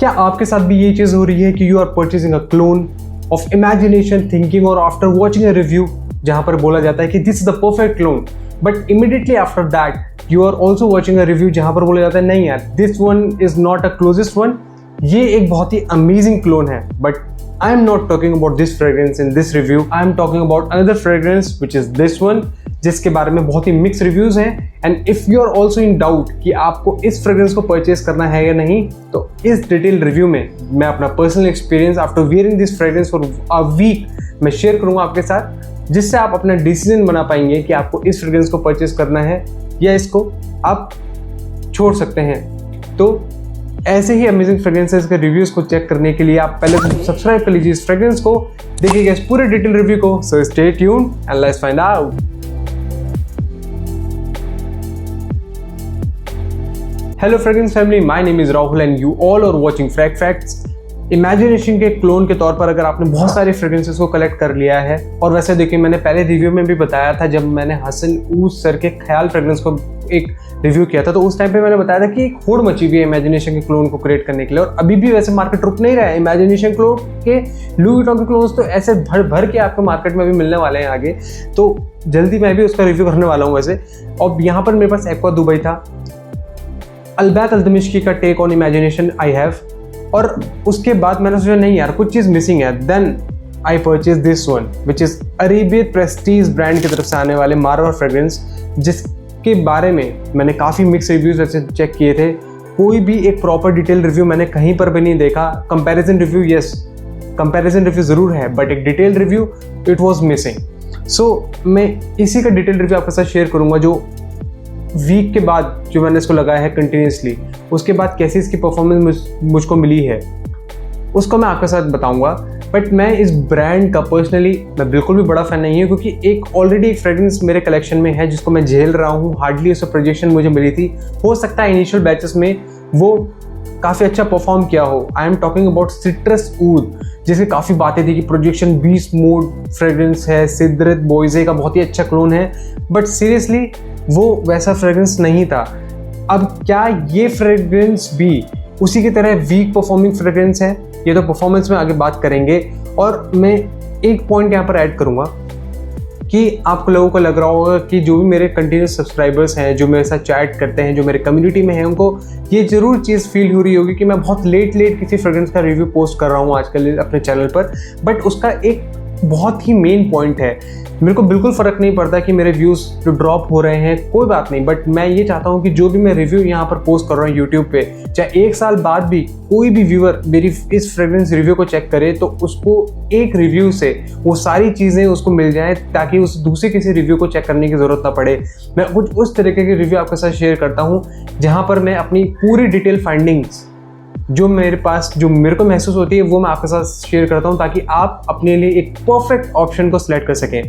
क्या आपके साथ भी ये चीज़ हो रही है कि you are purchasing a clone of Imagination thinking और आफ्टर वॉचिंग अ रिव्यू जहां पर बोला जाता है कि this is the perfect clone, but immediately after that you are also watching a review जहां पर बोला जाता है नहीं यार, this one is not a closest one, ये एक बहुत ही अमेजिंग क्लोन है। But I am not talking about this fragrance in this review. I am talking about another fragrance which is this one, जिसके बारे में बहुत ही मिक्स रिव्यूज हैं। And if you are also in doubt कि आपको इस फ्रेग्रेंस को परचेज करना है या नहीं, तो इस डिटेल रिव्यू में मैं अपना personal experience after wearing this fragrance for a week मैं शेयर करूंगा आपके साथ, जिससे आप अपना डिसीजन बना पाएंगे कि आपको इस फ्रेग्रेंस को परचेज करना है या इसको आप छोड़ सकते हैं। तो ऐसे ही अमेजिंग फ्रेग्रेंसेस के रिव्यूज को चेक करने के लिए आप पहले तो सब्सक्राइब कर लीजिए इस फ्रेग्रेंस को, देखिएगा इस पूरे डिटेल रिव्यू को। So stay tuned and let's find out. Hello fragrance family, my name is Rahul and you all are watching Frag Facts. Imagination के क्लोन के तौर पर अगर आपने बहुत सारे फ्रेग्रेंसेस को कलेक्ट कर लिया है, और वैसे देखिए मैंने पहले रिव्यू में भी बताया था जब मैंने हसन ऊस सर के ख्याल फ्रेग्रेंस को एक रिव्यू किया था, तो उस टाइम पे मैंने बताया था कि एक होड़ मची हुई है इमेजिनेशन के क्लोन को क्रिएट करने के लिए, और अभी भी वैसे मार्केट रुक नहीं रहा है। इमेजिनेशन क्लोन के लुई विटॉन के क्लोन्स तो ऐसे भर भर के आपको मार्केट में भी मिलने वाले हैं आगे, तो जल्दी मैं भी उसका रिव्यू करने वाला हूँ वैसे। अब यहाँ पर मेरे पास एक्वा दुबई था, अलबैत अल्तमिश्की का take on imagination I have, और उसके बाद मैंने सोचा नहीं यार कुछ चीज़ मिसिंग है। Then I purchase this one which is Arabiyat Prestige brand की तरफ से आने वाले मारवा फ्रेग्रेंस, जिसके बारे में मैंने काफ़ी मिक्स रिव्यूज ऐसे चेक किए थे। कोई भी एक प्रॉपर डिटेल रिव्यू मैंने कहीं पर भी नहीं देखा। Comparison review, yes comparison review ज़रूर है, बट एक detail review it was missing. So मैं इसी का डिटेल रिव्यू आपके साथ शेयर करूँगा, जो वीक के बाद जो मैंने इसको लगाया है कंटिन्यूसली, उसके बाद कैसी इसकी परफॉर्मेंस मुझको मिली है उसको मैं आपके साथ बताऊंगा। बट मैं इस ब्रांड का पर्सनली मैं बिल्कुल भी बड़ा फैन नहीं हूँ, क्योंकि एक ऑलरेडी एक फ्रेग्रेंस मेरे कलेक्शन में है जिसको मैं झेल रहा हूँ। हार्डली उसका प्रोजेक्शन मुझे मिली थी, हो सकता है इनिशियल बैचेस में वो काफ़ी अच्छा परफॉर्म किया हो। I am talking about citrus oud, जिसकी काफ़ी बातें थी कि प्रोजेक्शन 20 मोड फ्रेग्रेंस है, सिद्रत बोइजे का बहुत ही अच्छा क्लोन है, बट सीरियसली वो वैसा फ्रेग्रेंस नहीं था। अब क्या ये फ्रेग्रेंस भी उसी की तरह वीक परफॉर्मिंग फ्रेग्रेंस है, ये तो परफॉर्मेंस में आगे बात करेंगे। और मैं एक पॉइंट यहाँ पर ऐड करूँगा कि आप लोगों को लग रहा होगा कि जो भी मेरे कंटिन्यूस सब्सक्राइबर्स हैं, जो मेरे साथ चैट करते हैं, जो मेरे कम्युनिटी में हैं, उनको ये ज़रूर चीज़ फील हो रही होगी कि मैं बहुत लेट किसी फ्रेग्रेंस का रिव्यू पोस्ट कर रहा हूँ आजकल अपने चैनल पर। बट उसका एक बहुत ही मेन पॉइंट है, मेरे को बिल्कुल फ़र्क नहीं पड़ता कि मेरे व्यूज़ जो ड्रॉप हो रहे हैं, कोई बात नहीं, बट मैं ये चाहता हूँ कि जो भी मैं रिव्यू यहाँ पर पोस्ट कर रहा हूँ यूट्यूब पे, चाहे 1 साल बाद भी कोई भी व्यूअर मेरी इस फ्रेग्रेंस रिव्यू को चेक करे तो उसको एक रिव्यू से वो सारी चीज़ें उसको मिल जाएँ, ताकि उस दूसरे किसी रिव्यू को चेक करने की ज़रूरत ना पड़े। मैं कुछ उस तरीके के रिव्यू आपके साथ शेयर करता हूँ जहाँ पर मैं अपनी पूरी डिटेल फाइंडिंग्स जो मेरे पास, जो मेरे को महसूस होती है, वो मैं आपके साथ शेयर करता हूँ, ताकि आप अपने लिए एक परफेक्ट ऑप्शन को सिलेक्ट कर सकें।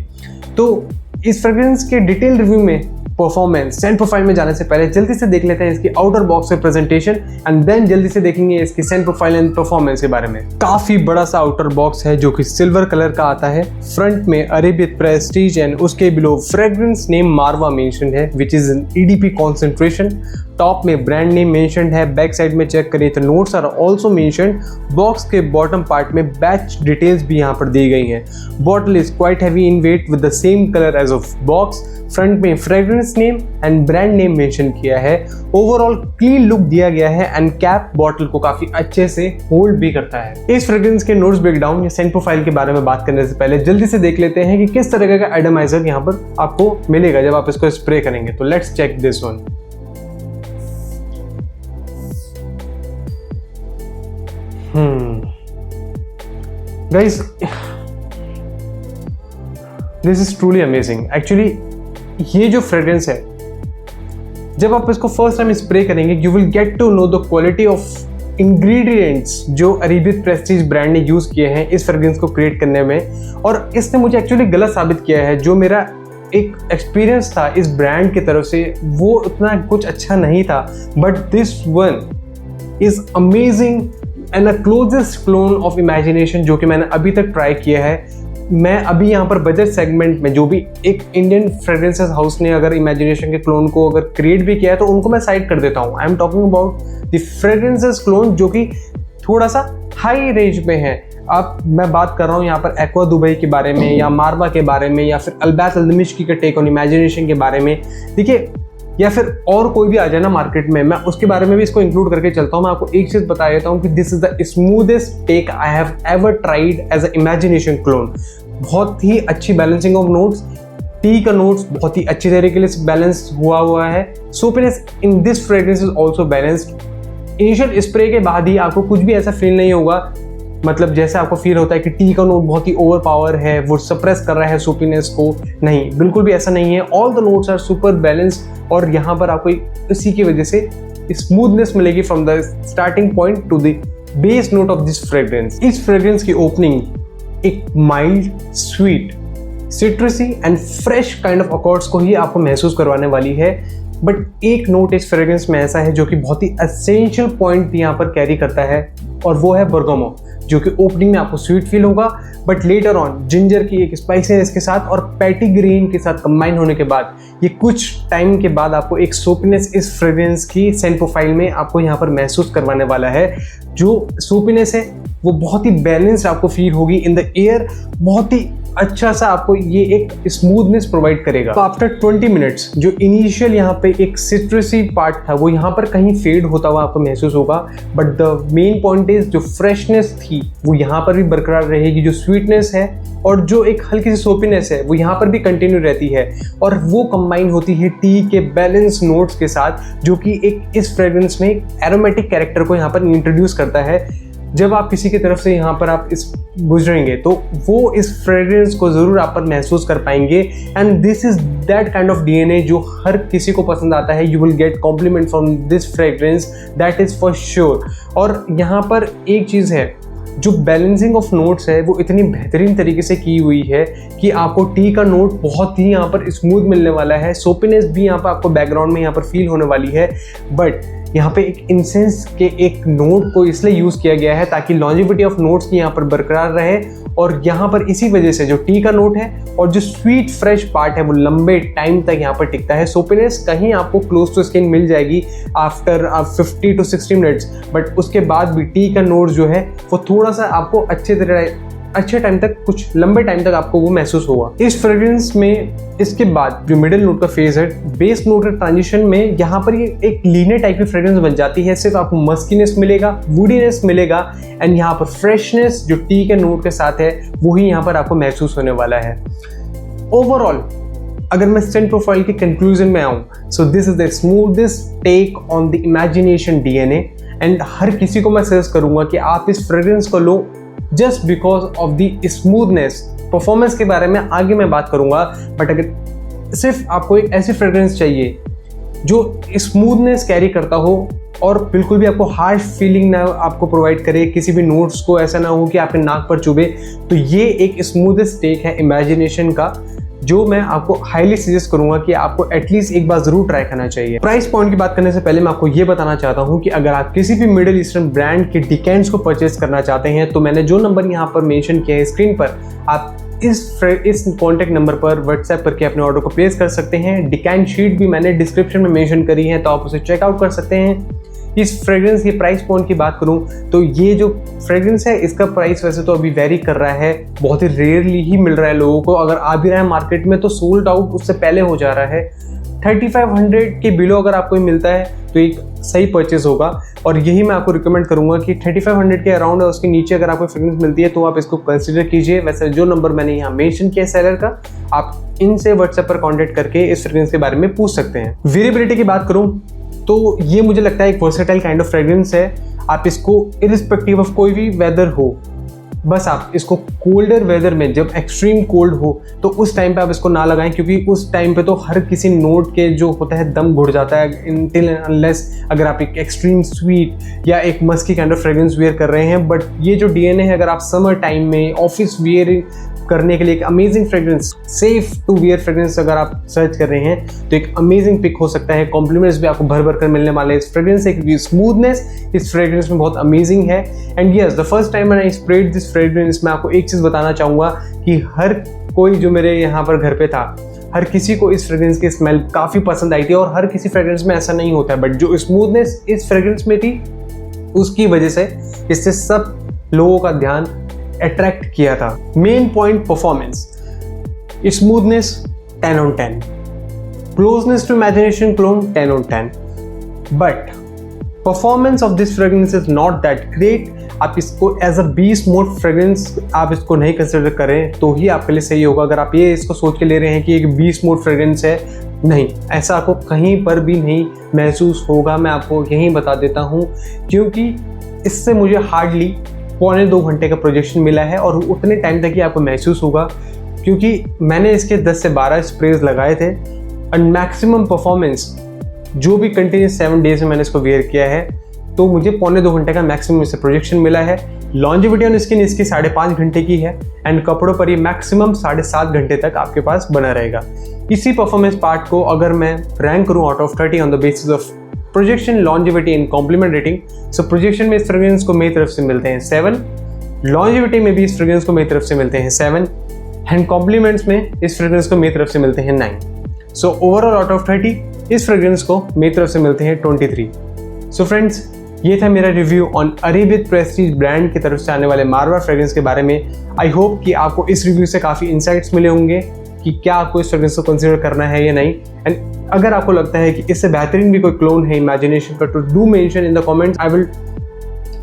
तो इस फ्रेग्रेंस के डिटेल रिव्यू में परफॉर्मेंस सेंट प्रोफाइल में जाने से पहले जल्दी से देख लेते हैं इसकी आउटर बॉक्स में प्रेजेंटेशन, एंड देन जल्दी से देखेंगे इसकी सेंट प्रोफाइल एंड परफॉर्मेंस के बारे में। काफी बड़ा सा आउटर बॉक्स है जो कि सिल्वर कलर का आता है। फ्रंट में अरेबियत प्रेस्टीज एंड उसके below fragrance name Marwa mention है, which is an EDP concentration. Top में ब्रांड नेम मेंशनड है, बैक साइड में चेक करें तो notes are also mentioned. Box के बॉटम पार्ट में बैच डिटेल्स भी यहाँ पर दी गई हैं। Bottle is quite heavy in weight with the same colour as of box. Front में fragrance name and brand name mention किया है। ओवरऑल क्लीन लुक दिया गया है एंड कैप बॉटल को काफी अच्छे से होल्ड भी करता है। इस फ्रेग्रेंस के नोट्स ब्रेकडाउन या सेंट प्रोफाइल के बारे में बात करने से पहले जल्दी से देख लेते हैं कि किस तरह का एटमाइजर यहाँ पर आपको मिलेगा जब आप इसको स्प्रे करेंगे। तो let's check this one. Guys, this is truly amazing. Actually, ये जो फ्रेग्रेंस है, जब आप इसको फर्स्ट टाइम स्प्रे करेंगे, you will get to know the quality of ingredients जो अरेबियत प्रेस्टीज ब्रांड ने यूज किए हैं इस फ्रेग्रेंस को क्रिएट करने में। और इसने मुझे एक्चुअली गलत साबित किया है। जो मेरा एक एक्सपीरियंस था इस ब्रांड की तरफ से, वो उतना कुछ अच्छा नहीं था, but this one is amazing and a closest clone of imagination जो कि मैंने अभी तक ट्राई किया है। मैं अभी यहाँ पर बजट सेगमेंट में जो भी एक इंडियन फ्रेग्रेंसेस हाउस ने अगर इमेजिनेशन के क्लोन को अगर क्रिएट भी किया है तो उनको मैं साइड कर देता हूँ। आई am talking about the fragrances clone जो कि थोड़ा सा हाई रेंज में है। अब मैं बात कर रहा हूँ यहाँ पर एक्वा दुबई के बारे में, या मारवा के बारे में, या फिर अल्बैस अल्दमिश्की के टेक ऑन इमेजिनेशन के बारे में, ठीक है, या फिर और कोई भी आ जाए ना मार्केट में, मैं उसके बारे में भी इसको इंक्लूड करके चलता हूँ। मैं आपको एक चीज बता देता हूँ कि this is the smoothest take I have ever tried as a imagination clone. बहुत ही अच्छी बैलेंसिंग ऑफ नोट्स, टी का नोट्स बहुत ही अच्छी तरीके से बैलेंस हुआ है। Soapiness in this fragrance is also balanced. Initial spray के बाद ही आपको कुछ भी ऐसा फील नहीं होगा, मतलब जैसे आपको फील होता है कि टी का नोट बहुत ही ओवर पावर है, वो सप्रेस कर रहा है सोपीनेस को। नहीं, बिल्कुल भी ऐसा नहीं है। All the notes are super balanced और यहाँ पर आपको इसी की वजह से स्मूथनेस मिलेगी from the starting point two the base note of this fragrance. इस फ्रेग्रेंस की ओपनिंग एक mild, sweet, सिट्रसी and fresh kind of accords को ही आपको महसूस करवाने वाली है। बट एक नोट इस फ्रेग्रेंस में ऐसा है जो कि बहुत ही एसेंशियल पॉइंट यहाँ पर कैरी करता है, और वो है बर्गामो, जो कि ओपनिंग में आपको स्वीट फील होगा, बट लेटर ऑन जिंजर की एक स्पाइसीनेस के साथ और पैटी ग्रीन के साथ कंबाइन होने के बाद ये कुछ टाइम के बाद आपको एक सोपीनेस इस फ्रेग्रेंस की सेंट प्रोफाइल में आपको यहाँ पर महसूस करवाने वाला है। जो सोपीनेस है वो बहुत ही बैलेंस्ड आपको फील होगी इन द एयर, बहुत ही अच्छा सा आपको ये एक स्मूथनेस प्रोवाइड करेगा। तो आफ्टर 20 मिनट्स जो इनिशियल यहाँ पे एक सिट्रसी पार्ट था वो यहाँ पर कहीं फेड होता हुआ आपको महसूस होगा, but the main point is जो फ्रेशनेस थी वो यहाँ पर भी बरकरार रहेगी। जो स्वीटनेस है और जो एक हल्की सी सोपीनेस है वो यहाँ पर भी कंटिन्यू रहती है, और वो कंबाइन होती है टी के बैलेंस नोट्स के साथ, जो कि एक इस फ्रेग्रेंस में एरोमेटिक कैरेक्टर को यहाँ पर इंट्रोड्यूस करता है। जब आप किसी की तरफ से यहाँ पर आप इस गुजरेंगे तो वो इस फ्रेग्रेंस को ज़रूर आप पर महसूस कर पाएंगे। And this is that kind of DNA जो हर किसी को पसंद आता है। You will get compliment from this fragrance, that is for sure. और यहाँ पर एक चीज़ है, जो बैलेंसिंग ऑफ नोट्स है वो इतनी बेहतरीन तरीके से की हुई है कि आपको टी का नोट बहुत ही यहाँ पर स्मूथ मिलने वाला है। सोपीनेस भी यहाँ पर आपको बैकग्राउंड में यहाँ पर फील होने वाली है, बट यहाँ पे एक इंसेंस के एक नोट को इसलिए यूज़ किया गया है ताकि लॉन्जिविटी ऑफ नोट्स की यहाँ पर बरकरार रहे, और यहाँ पर इसी वजह से जो टी का नोट है और जो स्वीट फ्रेश पार्ट है वो लंबे टाइम तक यहाँ पर टिकता है। सोपीनेस कहीं आपको क्लोज टू स्किन मिल जाएगी आफ्टर 50 to 60 मिनट्स, बट उसके बाद भी टी का नोट जो है वो थोड़ा सा आपको अच्छे टाइम तक, कुछ लंबे टाइम तक आपको वो महसूस होगा। इस फ्रेग्रेंस में इसके बाद जो मिडिल नोट का फेज है, बेस नोट के ट्रांजिशन में यहाँ पर ये एक लीनियर टाइप की फ्रेग्रेंस बन जाती है। सिर्फ आपको मस्कीनेस मिलेगा, वुडीनेस मिलेगा, एंड यहाँ पर फ्रेशनेस जो टी के नोट के साथ है वही यहाँ पर आपको महसूस होने वाला है। ओवरऑल अगर मैं सेंट प्रोफाइल के कंक्लूजन में आऊँ, so this is the smoothest take on the imagination DNA, and हर किसी को मैं सजेस्ट करूँगा कि आप इस फ्रेग्रेंस को लो just because of the smoothness. Performance के बारे में आगे मैं बात करूंगा, बट अगर सिर्फ आपको एक ऐसी फ्रेग्रेंस चाहिए जो स्मूथनेस कैरी करता हो और बिल्कुल भी आपको हार्श फीलिंग ना आपको प्रोवाइड करे, किसी भी नोट्स को ऐसा ना हो कि आपके नाक पर चुभे, तो ये एक स्मूथेस्ट टेक है इमेजिनेशन का, जो मैं आपको हाईली सजेस्ट करूंगा कि आपको एटलीस्ट एक बार जरूर ट्राई करना चाहिए। प्राइस पॉइंट की बात करने से पहले मैं आपको ये बताना चाहता हूं कि अगर आप किसी भी मिडिल ईस्टर्न ब्रांड के डिकेंट्स को परचेस करना चाहते हैं तो मैंने जो नंबर यहां पर मेंशन किया है स्क्रीन पर, आप इस कॉन्टैक्ट नंबर पर व्हाट्सएप करके अपने ऑर्डर को प्लेस कर सकते हैं। डिकेंट शीट भी मैंने डिस्क्रिप्शन में मेंशन करी है, तो आप उसे चेकआउट कर सकते हैं। इस फ्रेग्रेंस की प्राइस पॉइंट की बात करूं तो ये जो फ्रेग्रेंस है इसका प्राइस वैसे तो अभी वेरी कर रहा है, बहुत ही रेयरली ही मिल रहा है लोगों को। अगर आ भी रहा है मार्केट में तो सोल्ड आउट उससे पहले हो जा रहा है। 3500 के बिलो अगर आपको मिलता है तो एक सही परचेज होगा, और यही मैं आपको रिकमेंड करूंगा कि 3500 के अराउंड और उसके नीचे अगर आपको फ्रेग्रेंस मिलती है तो आप इसको कंसिडर कीजिए। वैसे जो नंबर मैंने यहाँ मेंशन किया है सेलर का, आप इनसे व्हाट्सएप पर कॉन्टेक्ट करके इस फ्रेग्रेंस के बारे में पूछ सकते हैं। वेरिएबिलिटी की बात करूँ तो ये मुझे लगता है एक वर्सेटाइल काइंड ऑफ फ्रेग्रेंस है। आप इसको इरिस्पेक्टिव ऑफ कोई भी वेदर हो, बस आप इसको कोल्डर वेदर में, जब एक्सट्रीम कोल्ड हो तो उस टाइम पे आप इसको ना लगाएं, क्योंकि उस टाइम पे तो हर किसी नोट के जो होता है दम घुट जाता है अनटिल अनलेस अगर आप एक एक्सट्रीम स्वीट या एक musky kind of fragrance wear कर रहे हैं। बट ये जो DNA है, अगर आप समर टाइम में ऑफिस वेयर करने के लिए एक amazing fragrance, safe to wear fragrance अगर आप सर्च कर रहे हैं तो एक अमेजिंग पिक हो सकता है। कॉम्प्लीमेंट्स भी आपको भर भर कर मिलने वाले हैं इस फ्रेग्रेंस से, क्योंकि स्मूथनेस इस फ्रेग्रेंस में बहुत अमेजिंग है। And yes, the first time मैंने स्प्रेड दिस फ्रेग्रेंस, मैं आपको एक चीज़ बताना चाहूँगा कि हर कोई जो मेरे यहाँ पर घर पे था, हर किसी को इस फ्रेग्रेंस की स्मेल काफ़ी पसंद आई थी, और हर किसी फ्रेग्रेंस में ऐसा नहीं होता है, बट जो स्मूथनेस इस फ्रेग्रेंस में थी उसकी वजह से इससे सब लोगों का ध्यान अट्रैक्ट किया था। Main point performance, smoothness 10 on 10, closeness to Imagination clone 10 on 10, but performance of this fragrance is not that great. आप इसको as a beast mode fragrance आप इसको नहीं कंसिडर करें तो ही आपके लिए सही होगा। अगर आप ये इसको सोच के ले रहे हैं कि एक बीस्ट मोड फ्रेग्रेंस है, नहीं, ऐसा आपको कहीं पर भी नहीं महसूस होगा। मैं आपको यहीं बता देता हूँ, क्योंकि इससे मुझे हार्डली 1.25 घंटे का प्रोजेक्शन मिला है और उतने टाइम तक ही आपको महसूस होगा, क्योंकि मैंने इसके 10 से 12 स्प्रेज लगाए थे एंड मैक्सिमम परफॉर्मेंस जो भी कंटिन्यूस 7 डेज में मैंने इसको वेयर किया है तो मुझे 1.25 घंटे का मैक्सिमम इससे प्रोजेक्शन मिला है। लॉन्जिविटी ऑन स्किन इसकी 5.5 घंटे की है एंड कपड़ों पर ये मैक्सिमम 7.5 घंटे तक आपके पास बना रहेगा। इसी परफॉर्मेंस पार्ट को अगर मैं रैंक करूँ out of 30 on the basis of projection, longevity and compliment rating, so projection में इस फ्रेग्रेंस को मेरी तरफ से मिलते हैं 7, लॉन्जिविटी में भी इस फ्रेग्रेंस को मेरी तरफ से मिलते हैं 7 एंड कॉम्प्लीमेंट्स में इस फ्रेग्रेंस को मेरी तरफ से मिलते हैं 9। सो ओवरऑल आउट ऑफ 30 इस फ्रेग्रेंस को मेरी तरफ से मिलते हैं 23। सो फ्रेंड्स, ये था मेरा review on Arabic Prestige brand की तरफ से आने वाले मारवा फ्रेग्रेंस के बारे में। आई होप कि आपको इस रिव्यू से काफ़ी इंसाइट्स मिले होंगे कि क्या आपको इस फ्रेग्रेंस को कंसीडर करना है या नहीं। एंड अगर आपको लगता है कि इससे बेहतरीन भी कोई क्लोन है इमेजिनेशन का, तो do mention in the comments. I will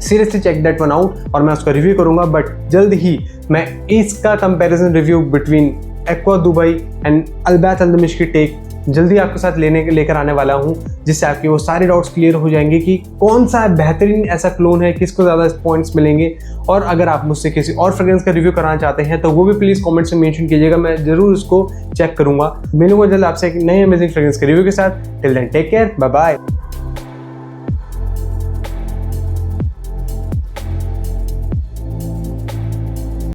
seriously check that one out और मैं उसका रिव्यू करूंगा। बट जल्द ही मैं इसका comparison review between Aqua Dubai and अलबैत अल्दमिश की टेक जल्दी आपके साथ लेकर आने वाला हूं, जिससे आपके वो सारे डाउट्स क्लियर हो जाएंगे कि कौन सा बेहतरीन ऐसा क्लोन है, किसको ज़्यादा पॉइंट्स मिलेंगे। और अगर आप मुझसे किसी और फ्रेग्रेंस का रिव्यू कराना चाहते हैं तो वो भी प्लीज़ कमेंट्स में मेंशन कीजिएगा, मैं जरूर उसको चेक करूंगा। मिलूंगा जल्द आपसे एक नए अमेजिंग फ्रेग्रेंस के रिव्यू के साथ। Till then take care, bye bye.